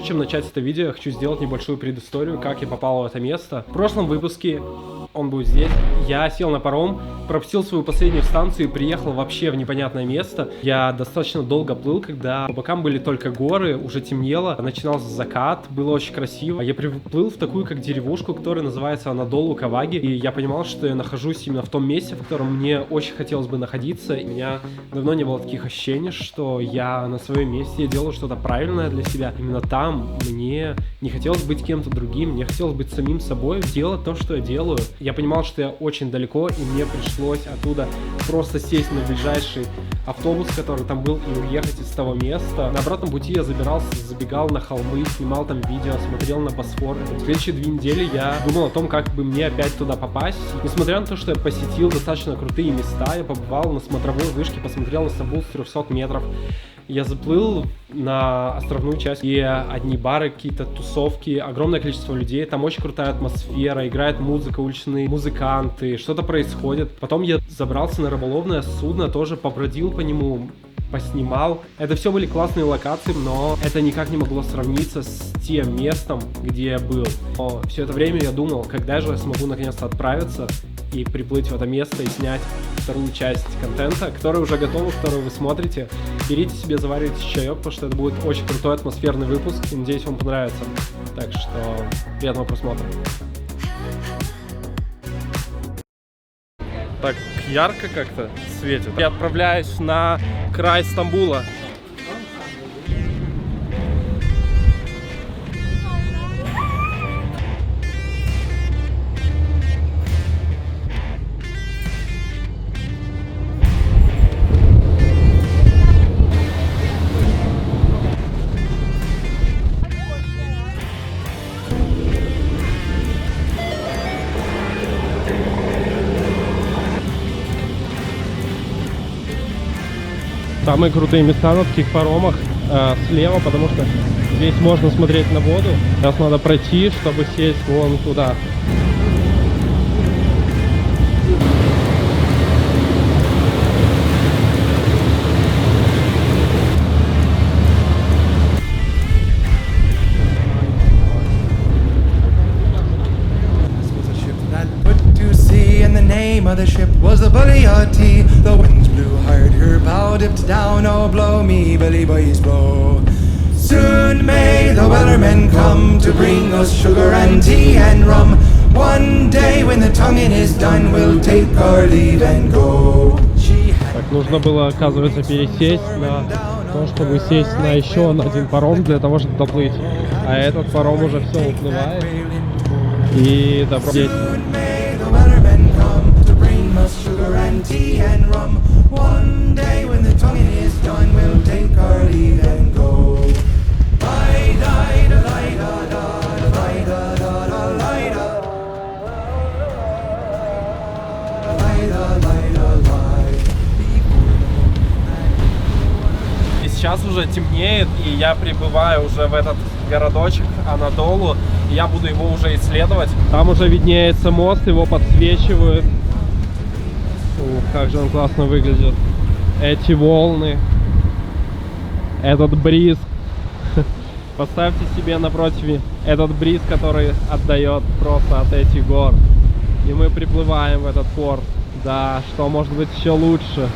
чем начать это видео, я хочу сделать небольшую предысторию, как я попал в это место. В прошлом выпуске, он будет здесь, я сел на паром, пропустил свою последнюю станцию и приехал вообще в непонятное место. Я достаточно долго плыл, когда по бокам были только горы, уже темнело, начинался закат, было очень красиво. Я приплыл в такую как деревушку, которая называется Анадолу Каваги, и я понимал, что я нахожусь именно в том месте, в котором мне очень хотелось бы находиться. И у меня давно не было таких ощущений, что я на своем месте, я делаю что-то правильное для себя. Именно там мне не хотелось быть кем-то другим, мне хотелось быть самим собой, делать то, что я делаю. Я понимал, что я очень далеко, и мне пришлось оттуда просто сесть на ближайший автобус, который там был, и уехать из того места. На обратном пути я забегал на холмы, снимал там видео, смотрел на Босфор. В следующие 2 недели я думал о том, как бы мне опять туда попасть. Несмотря на то, что я посетил достаточно крутые места, я побывал на смотровой вышке, посмотрел на Стамбул с 300 метров. Я заплыл на островную часть, и одни бары, какие-то тусовки, огромное количество людей, там очень крутая атмосфера, играет музыка, уличные музыканты, что-то происходит. Потом я забрался на рыболовное судно, тоже побродил по нему, поснимал. Это все были классные локации, но это никак не могло сравниться с тем местом, где я был. Но все это время я думал, когда же я смогу наконец-то отправиться и приплыть в это место и снять вторую часть контента, который уже готов, который вы смотрите. Берите себе, заваривайте чаек, потому что это будет очень крутой атмосферный выпуск, и надеюсь, вам понравится. Так что приятного просмотра. Так ярко как-то светит. Я отправляюсь на край Стамбула. Самые крутые места на таких паромах слева, потому что здесь можно смотреть на воду. Сейчас надо пройти, чтобы сесть вон туда. Of the ship was the Bulliotti. The winds blew hard, her bow dipped down. Oh, blow me, belly boys, blow. Soon may the wellermen come to bring us sugar and tea and rum. One day when the tonguing is done, we'll take our leave and go. Так, нужно было, оказывается, пересесть на то, чтобы сесть на еще один паром для того, чтобы доплыть. А этот паром уже все уплывает. И добро здесь. Sugar and tea and rum. One day when the tonguing is done, we'll take our leave and go. И сейчас уже темнеет, и я прибываю уже в этот городочек Анадолу, и я буду его уже исследовать. Там уже виднеется мост, его подсвечивают. Ух, как же он классно выглядит. Эти волны, этот бриз. Поставьте себе напротив этот бриз, который отдает просто от этих гор. И мы приплываем в этот порт. Да, что может быть еще лучше?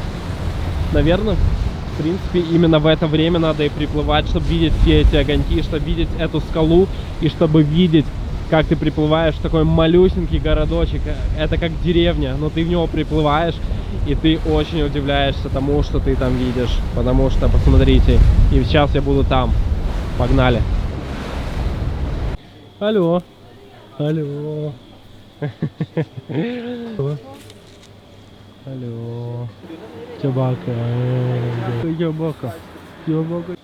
Наверное, в принципе, именно в это время надо и приплывать, чтобы видеть все эти огоньки, чтобы видеть эту скалу и чтобы видеть, как ты приплываешь в такой малюсенький городочек. Это как деревня, но ты в него приплываешь, и ты очень удивляешься тому, что ты там видишь. Потому что, посмотрите, и сейчас я буду там. Погнали. Алло. Алло. Алло. Собака. Собака. Собака.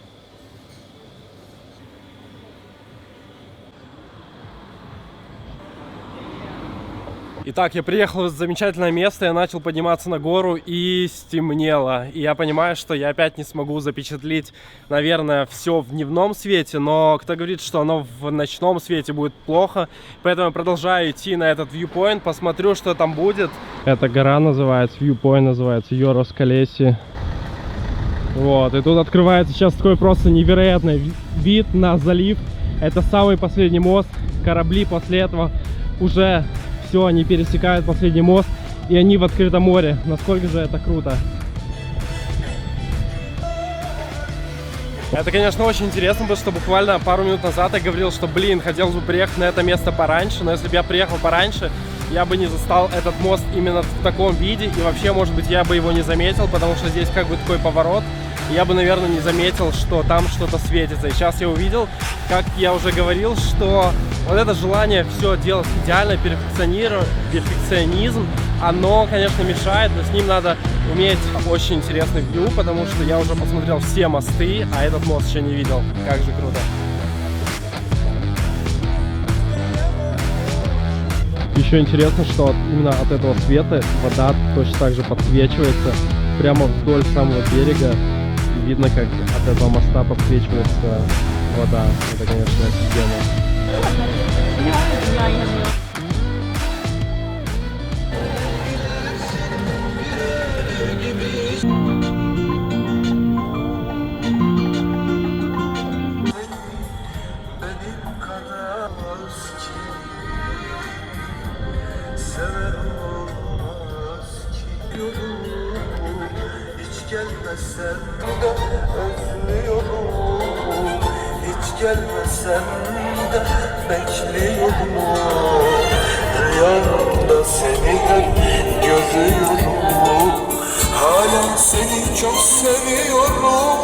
Итак, я приехал в замечательное место, я начал подниматься на гору и стемнело. И я понимаю, что я опять не смогу запечатлеть, наверное, все в дневном свете, но кто говорит, что оно в ночном свете будет плохо. Поэтому я продолжаю идти на этот viewpoint, посмотрю, что там будет. Эта гора называется, viewpoint называется, Йорос Калеси. Вот, и тут открывается сейчас такой просто невероятный вид на залив. Это самый последний мост. Корабли после этого уже все, они пересекают последний мост, и они в открытом море. Насколько же это круто. Это, конечно, очень интересно, потому что буквально пару минут назад я говорил, что, блин, хотел бы приехать на это место пораньше, но если бы я приехал пораньше, я бы не застал этот мост именно в таком виде, и вообще, может быть, я бы его не заметил, потому что здесь как бы такой поворот, и я бы, наверное, не заметил, что там что-то светится. И сейчас я увидел, как я уже говорил, что вот это желание все делать идеально, перфекционизм, оно, конечно, мешает, но с ним надо уметь очень интересный вью, потому что я уже посмотрел все мосты, а этот мост еще не видел. Как же круто. Еще интересно, что именно от этого света вода точно так же подсвечивается прямо вдоль самого берега. И видно, как от этого моста подсвечивается вода. Это, конечно, офигенно. Gelmesen de özlüyorum, hiç gelmesen de bekliyorum. Rüyamda seni hep görüyorum, hala seni çok seviyorum.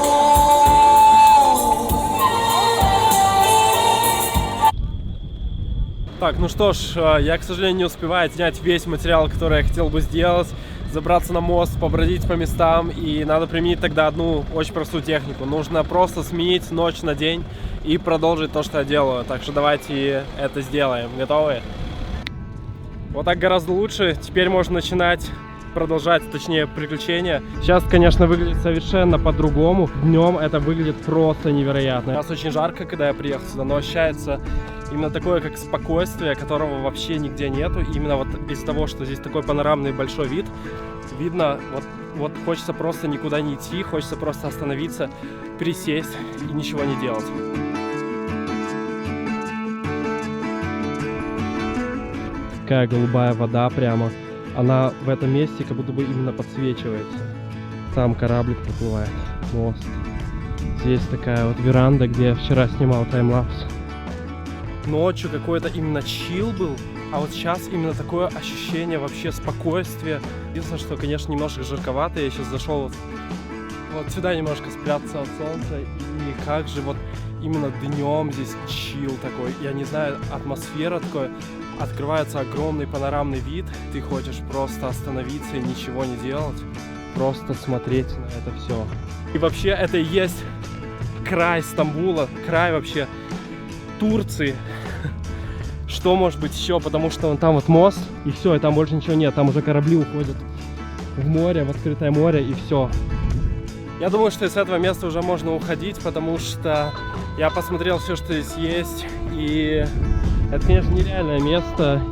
Так, ну что ж, я, к сожалению, не успеваю снять весь материал, который я хотел бы сделать. Забраться на мост, побродить по местам, и надо применить тогда одну очень простую технику. Нужно просто сменить ночь на день и продолжить то, что я делаю. Так что давайте это сделаем. Готовы? Вот так гораздо лучше. Теперь можно начинать продолжать, точнее, приключения. Сейчас, конечно, выглядит совершенно по-другому. Днем это выглядит просто невероятно. Сейчас очень жарко, когда я приехал сюда, но ощущается именно такое, как спокойствие, которого вообще нигде нету. И именно вот из-за того, что здесь такой панорамный большой вид, видно, вот хочется просто никуда не идти, хочется просто остановиться, присесть и ничего не делать. Такая голубая вода прямо. Она в этом месте как будто бы именно подсвечивается. Там кораблик проплывает, мост. Здесь такая вот веранда, где я вчера снимал таймлапс. Ночью какой-то именно чил был, а вот сейчас именно такое ощущение вообще спокойствия. Единственное, что, конечно, немножко жарковато. Я сейчас зашел вот сюда немножко спрятаться от солнца. И как же вот именно днем здесь чил такой. Я не знаю, атмосфера такой. Открывается огромный панорамный вид. Ты хочешь просто остановиться и ничего не делать. Просто смотреть на это все. И вообще это и есть край Стамбула, край вообще Турции. Что может быть еще, потому что вон там вот мост, и все, и там больше ничего нет. Там уже корабли уходят в море, в открытое море, и все. Я думаю, что из этого места уже можно уходить, потому что я посмотрел все, что здесь есть, и это, конечно, нереальное место,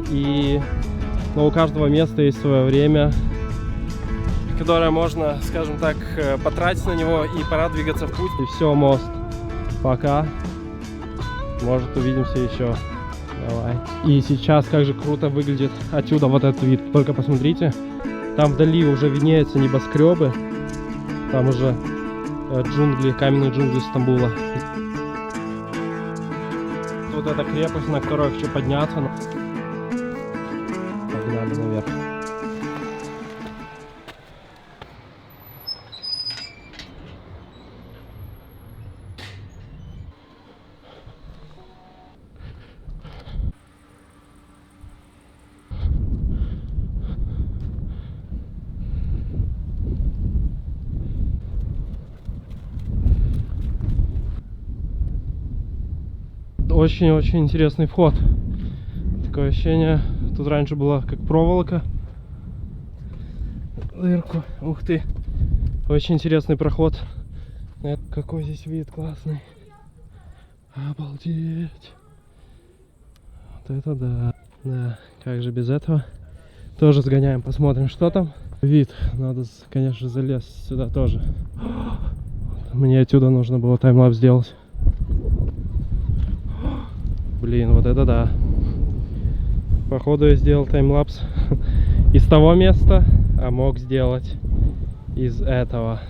но у каждого места есть свое время, которое можно, скажем так, потратить на него, и пора двигаться в путь. И все, мост. Пока. Может, увидимся еще. Давай. И сейчас как же круто выглядит отсюда вот этот вид. Только посмотрите. Там вдали уже виднеются небоскребы. Там уже джунгли, каменные джунгли Стамбула. Вот эта крепость, на которую я хочу подняться. Погнали наверх. Очень-очень интересный вход. Такое ощущение, тут раньше была как проволока. Дырку. Ух ты. Очень интересный проход. Какой здесь вид классный. Обалдеть. Вот это да. Да, как же без этого. Тоже сгоняем, посмотрим, что там. Вид. Надо, конечно, залезть сюда тоже. Мне отсюда нужно было таймлапс сделать. Блин, вот это да. Походу я сделал таймлапс из того места, а мог сделать из этого.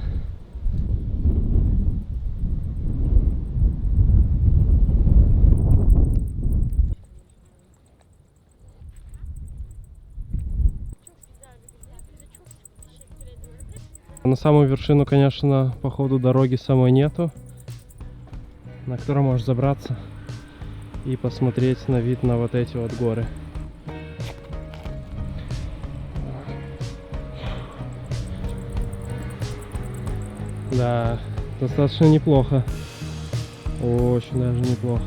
На самую вершину, конечно, по ходу дороги самой нету, на которую можешь забраться и посмотреть на вид на вот эти вот горы. Да, достаточно неплохо. Очень даже неплохо.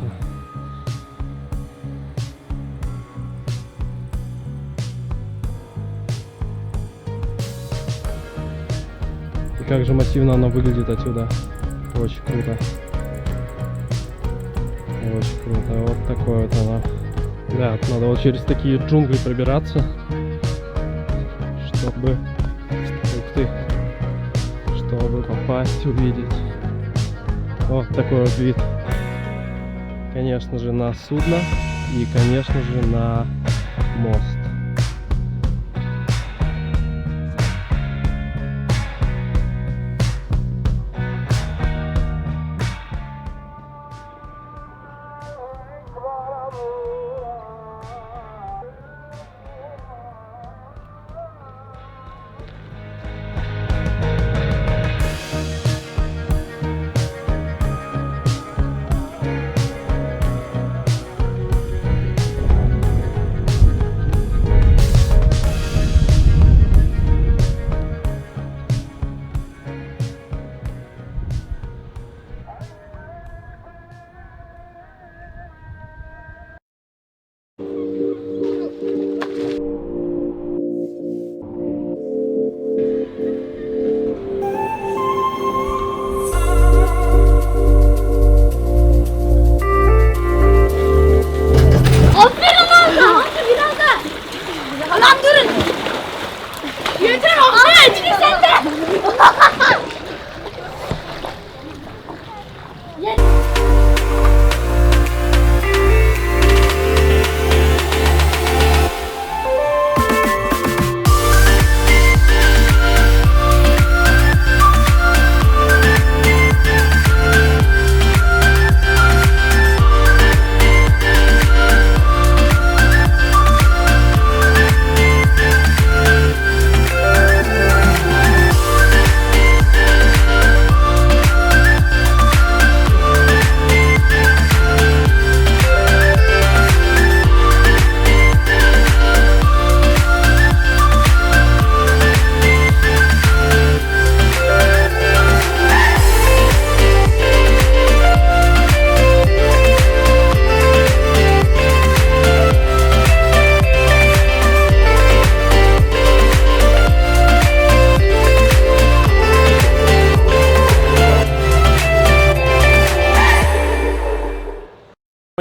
И как же массивно оно выглядит отсюда. Очень круто. Очень круто. Вот такое вот оно. Да, надо вот через такие джунгли пробираться, чтобы... Ух ты! Чтобы попасть, увидеть. Вот такой вот вид. Конечно же, на судно и, конечно же, на мост.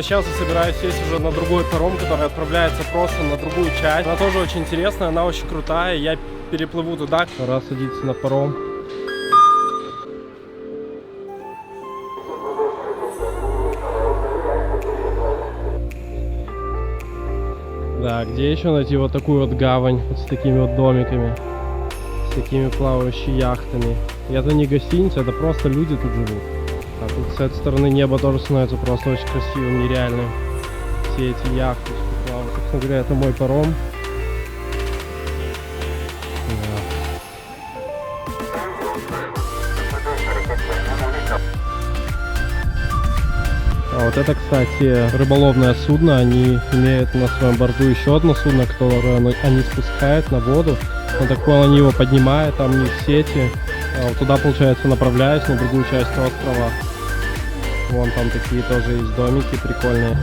Сейчас я собираюсь сесть уже на другой паром, который отправляется просто на другую часть. Она тоже очень интересная, она очень крутая. Я переплыву туда. Пора садиться на паром. Да, где еще найти вот такую вот гавань вот с такими вот домиками, с такими плавающими яхтами? И это не гостиница, это просто люди тут живут. А тут с этой стороны небо тоже становится просто очень красивым, нереальным. Все эти яхты, что плавают. Собственно говоря, это мой паром. А вот это, кстати, рыболовное судно. Они имеют на своем борту еще одно судно, которое они спускают на воду. Он так понял, они его поднимают, там у них сети. А вот туда, получается, направляюсь на другую часть острова. Вон там такие тоже есть домики прикольные.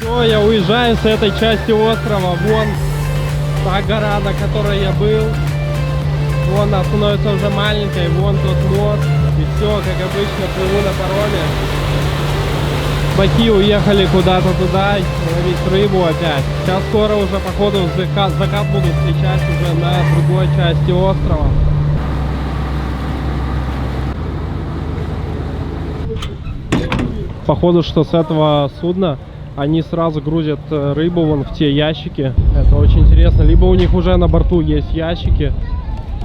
Все, я уезжаю с этой части острова. Вон та гора, на которой я был. Вон она становится уже маленькой. Вон тот мост. И все, как обычно, плыву на пароме. Рыбаки уехали куда-то туда ловить рыбу опять. Сейчас скоро уже походу закат будут встречать уже на другой части острова. Походу, что с этого судна они сразу грузят рыбу вон в те ящики. Это очень интересно. Либо у них уже на борту есть ящики,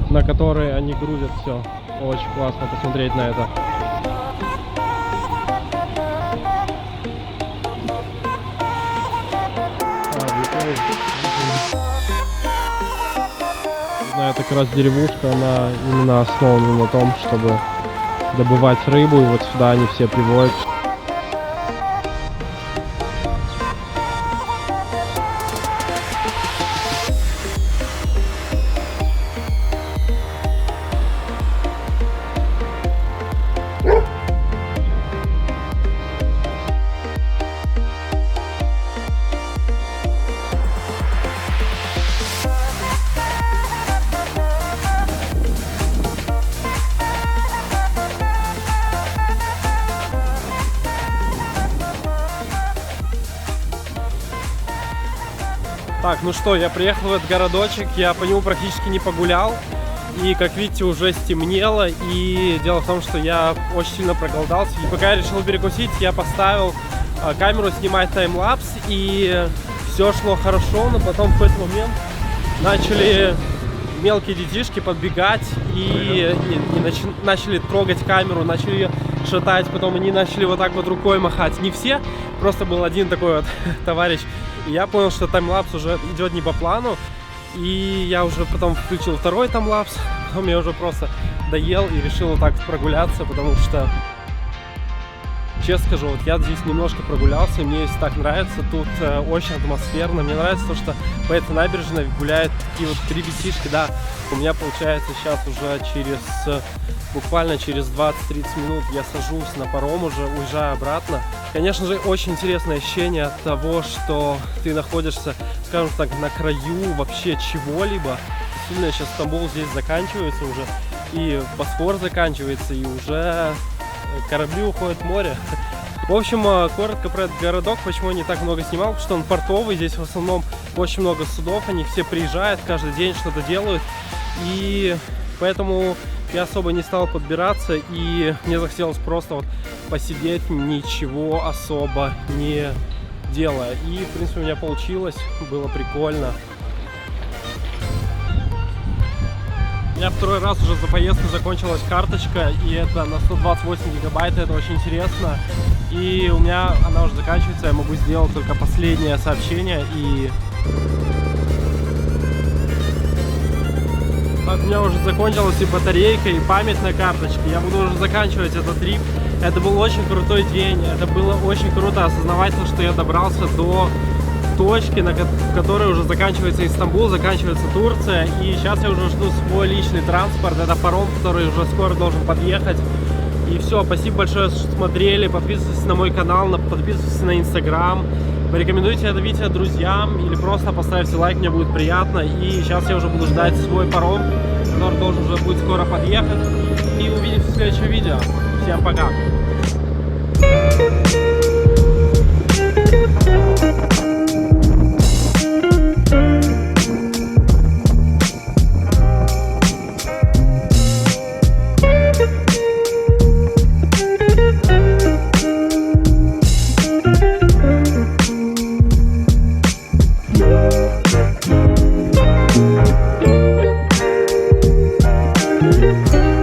на которые они грузят все. Очень классно посмотреть на это. Это как раз деревушка, она именно основана на том, чтобы добывать рыбу, и вот сюда они все приводят. Так, ну что, я приехал в этот городочек, я по нему практически не погулял. И, как видите, уже стемнело. И дело в том, что я очень сильно проголодался. И пока я решил перекусить, я поставил камеру снимать таймлапс. И все шло хорошо, но потом в какой-то момент начали мелкие детишки подбегать и начали трогать камеру, начали ее шатать. Потом они начали вот так вот рукой махать. Не все, просто был один такой вот товарищ. И я понял, что таймлапс уже идет не по плану. И я уже потом включил второй таймлапс. Потом я уже просто доел и решил вот так прогуляться, потому что, честно скажу, вот я здесь немножко прогулялся, и мне здесь так нравится. Тут очень атмосферно. Мне нравится то, что по этой набережной гуляют такие вот ребятишки. Да, у меня получается сейчас уже буквально через 20-30 минут я сажусь на паром, уже уезжаю обратно. Конечно же, очень интересное ощущение от того, что ты находишься, скажем так, на краю вообще чего-либо. Сильно сейчас Стамбул здесь заканчивается уже, и Босфор заканчивается, и уже корабли уходят в море. В общем, коротко про этот городок, почему я не так много снимал, потому что он портовый, здесь в основном очень много судов, они все приезжают, каждый день что-то делают, и поэтому я особо не стал подбираться, и мне захотелось просто вот посидеть, ничего особо не делая. И, в принципе, у меня получилось, было прикольно. У меня второй раз уже за поездку закончилась карточка, и это на 128 гигабайт, это очень интересно. И у меня она уже заканчивается, я могу сделать только последнее сообщение, и... Так, у меня уже закончилась и батарейка, и память на карточке. Я буду уже заканчивать этот трип. Это был очень крутой день. Это было очень круто осознавать, что я добрался до точки, на которой уже заканчивается Истамбул, заканчивается Турция. И сейчас я уже жду свой личный транспорт. Это паром, который уже скоро должен подъехать. И все, спасибо большое, что смотрели. Подписывайтесь на мой канал, подписывайтесь на Инстаграм. Порекомендуйте это видео друзьям или просто поставьте лайк, мне будет приятно. И сейчас я уже буду ждать свой паром, который должен уже будет скоро подъехать. И увидимся в следующем видео. Всем пока! We'll be right back.